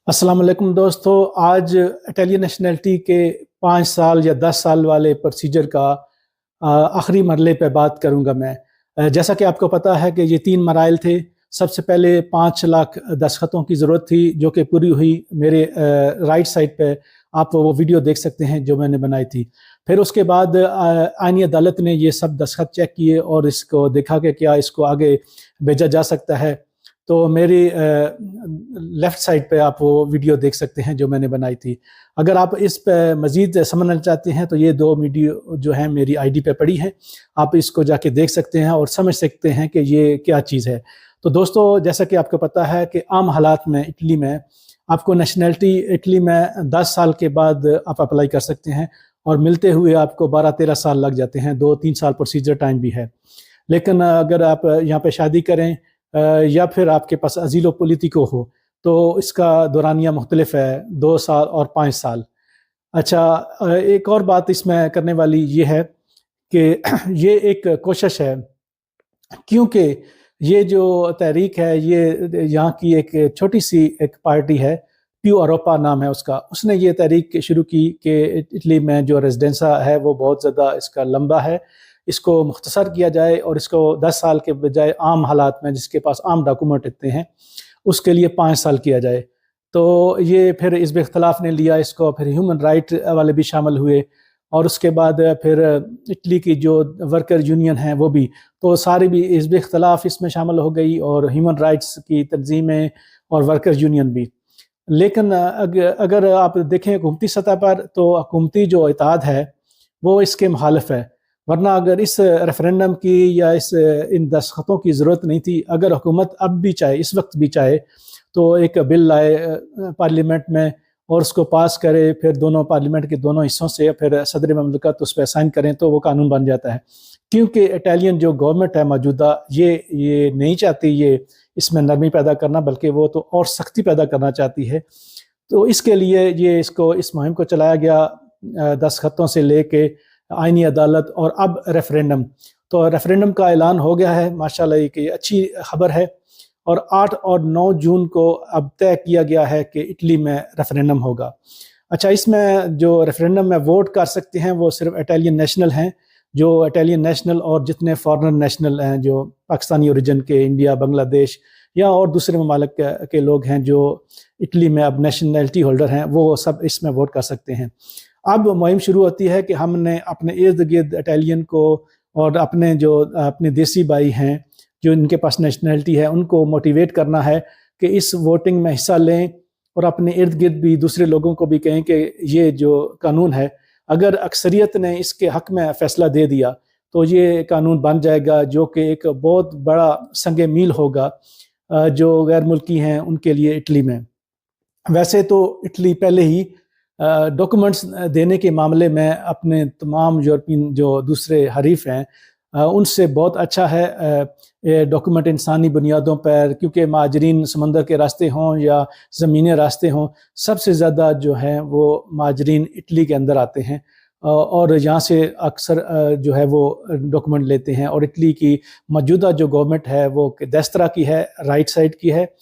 अस्सलाम वालेकुम दोस्तों। आज इटालियन नेशनलिटी के 5 साल या 10 साल वाले प्रोसीजर का आखिरी मरले पे बात करूंगा मैं। जैसा कि आपको पता है कि ये 3 मराइल थे। सबसे पहले 5 लाख दस्तखतों की ज़रूरत थी जो कि पूरी हुई। मेरे राइट साइड पे आप वो वीडियो देख सकते हैं जो मैंने बनाई थी। फिर उसके बाद आईनी अदालत ने ये सब दस्तखत चेक किए और इसको देखा कि क्या इसको आगे भेजा जा सकता है। तो मेरी लेफ़्ट साइड पे आप वो वीडियो देख सकते हैं जो मैंने बनाई थी। अगर आप इस पे मज़ीद समझना चाहते हैं तो ये 2 वीडियो जो हैं मेरी आईडी पे पड़ी हैं, आप इसको जाके देख सकते हैं और समझ सकते हैं कि ये क्या चीज़ है। तो दोस्तों, जैसा कि आपको पता है कि आम हालात में इटली में आपको नेशनलिटी इटली में 10 साल के बाद आप अप्लाई कर सकते हैं और मिलते हुए आपको 12-13 साल लग जाते हैं। 2-3 साल प्रोसीजर टाइम भी है। लेकिन अगर आप यहाँ पे शादी करें या फिर आपके पास अजीलो पॉलिटिको हो तो इसका दौरानिया मुख्तलिफ है, 2 साल और 5 साल। अच्छा, एक और बात इसमें करने वाली ये है कि ये एक कोशिश है, क्योंकि ये जो तहरीक है ये यहाँ की एक छोटी सी एक पार्टी है, प्यू अरोपा नाम है उसका। उसने ये तहरीक शुरू की कि इटली में जो रेजिडेंसा है वो बहुत ज़्यादा इसका लंबा है, इसको मुख्तसर किया जाए और इसको 10 साल के बजाय आम हालात में जिसके पास आम डॉक्यूमेंट इतने हैं उसके लिए 5 साल किया जाए। तो ये फिर हिज़्ब इख्तिलाफ ने लिया इसको, फिर ह्यूमन राइट वाले भी शामिल हुए और उसके बाद फिर इटली की जो वर्कर यूनियन है वो भी, तो सारी भी हिज़्ब इख्तिलाफ इसमें शामिल हो गई और ह्यूमन राइट्स की तंजीमें और वर्कर यूनियन भी। लेकिन अगर आप देखें हुकूमती सतह पर तो हुकूमती जो इत्तेहाद है वो इसके मुखालिफ है। वरना अगर इस रेफरेंडम की या इन दस्तखतों की ज़रूरत नहीं थी। अगर हुकूमत अब भी चाहे, इस वक्त भी चाहे, तो एक बिल लाए पार्लियामेंट में और उसको पास करे, फिर दोनों पार्लियामेंट के दोनों हिस्सों से फिर सदर ममलकत उस पर साइन करें तो वो कानून बन जाता है। क्योंकि इटालियन जो गवर्नमेंट है मौजूदा ये नहीं चाहती ये इसमें नरमी पैदा करना, बल्कि वो तो और सख्ती पैदा करना चाहती है। तो इसके लिए ये इस मुहिम को चलाया गया, दस्तखतों से लेके आईनी अदालत और अब रेफरेंडम। तो रेफरेंडम का ऐलान हो गया है माशाल्लाह, एक अच्छी खबर है। और 8 और 9 जून को अब तय किया गया है कि इटली में रेफरेंडम होगा। अच्छा, इसमें जो रेफरेंडम में वोट कर सकते हैं वो सिर्फ इटालियन नेशनल हैं। जो इटालियन नेशनल और जितने फॉरेनर नेशनल हैं जो पाकिस्तानी ओरिजिन के, इंडिया, बांग्लादेश या और दूसरे ममालिक के लोग हैं जो इटली में अब नेशनलिटी होल्डर हैं, वो सब इसमें वोट कर सकते हैं। अब मुहिम शुरू होती है कि हमने अपने इर्द गिर्द इटालियन को और अपने देसी भाई हैं जो इनके पास नेशनलिटी है उनको मोटिवेट करना है कि इस वोटिंग में हिस्सा लें और अपने इर्द गिर्द भी दूसरे लोगों को भी कहें कि ये जो कानून है, अगर अक्सरियत ने इसके हक में फ़ैसला दे दिया तो ये कानून बन जाएगा जो कि एक बहुत बड़ा संगे मील होगा जो गैर मुल्की हैं उनके लिए इटली में। वैसे तो इटली पहले ही डॉक्यूमेंट्स देने के मामले में अपने तमाम यूरोपियन जो दूसरे हरीफ हैं उनसे बहुत अच्छा है। ये डॉक्यूमेंट इंसानी बुनियादों पर, क्योंकि महाजरीन समंदर के रास्ते हों या ज़मीनी रास्ते हों, सबसे ज़्यादा जो है वो महाजरीन इटली के अंदर आते हैं और यहाँ से अक्सर जो है वो डॉक्यूमेंट लेते हैं। और इटली की मौजूदा जो गवर्नमेंट है वो दस्तरा की है, राइट साइड की है,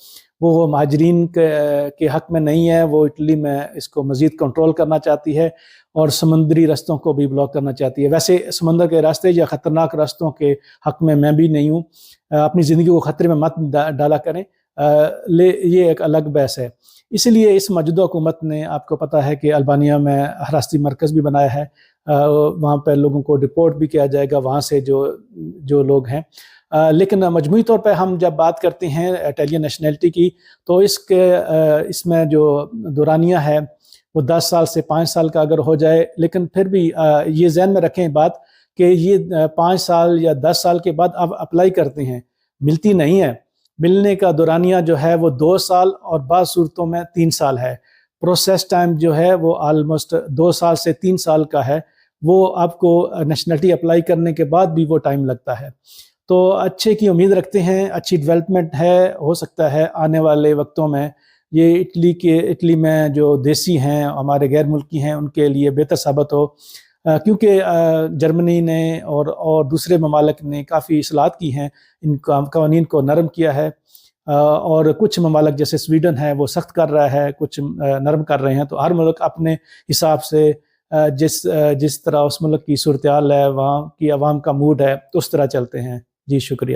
वो महाजरीन के हक में नहीं है। वो इटली में इसको मज़ीद कंट्रोल करना चाहती है और समुद्री रास्तों को भी ब्लॉक करना चाहती है। वैसे समंदर के रास्ते या ख़तरनाक रास्तों के हक में मैं भी नहीं हूँ। अपनी ज़िंदगी को ख़तरे में मत डाला करें, ये एक अलग बहस है। इसलिए इस मौजूदा हुकूमत ने, आपको पता है कि अल्बानिया में हरासती मरकज़ भी बनाया है, वहाँ पर लोगों को डिपोर्ट भी किया जाएगा वहाँ से जो लोग हैं। लेकिन मजमूई तौर पर हम जब बात करते हैं इटालियन नेशनलिटी की तो इसमें जो दौरानिया है वो 10 साल से 5 साल का अगर हो जाए, लेकिन फिर भी ये ज़हन में रखें बात कि ये 5 साल या 10 साल के बाद आप अप्लाई करते हैं, मिलती नहीं है। मिलने का दौरानिया जो है वो 2 साल और बाज़ सूरतों में 3 साल है। प्रोसेस टाइम जो है वो आलमोस्ट 2 साल से 3 साल का है। वो आपको नेशनलिटी अप्लाई करने के बाद भी वो टाइम लगता है। तो अच्छे की उम्मीद रखते हैं, अच्छी डेवलपमेंट है, हो सकता है आने वाले वक्तों में ये इटली में जो देसी हैं, हमारे गैर मुल्की हैं, उनके लिए बेहतर साबित हो। क्योंकि जर्मनी ने और दूसरे ममालिक ने काफ़ी इस्लाहात की हैं, इन कानून को नरम किया है। اور کچھ ممالک جیسے سویڈن ہے وہ سخت کر رہا ہے، کچھ نرم کر رہے ہیں، تو ہر ملک اپنے حساب سے جس طرح اس ملک کی صورتحال ہے، وہاں کی عوام کا موڈ ہے، تو اس طرح چلتے ہیں۔ جی شکریہ۔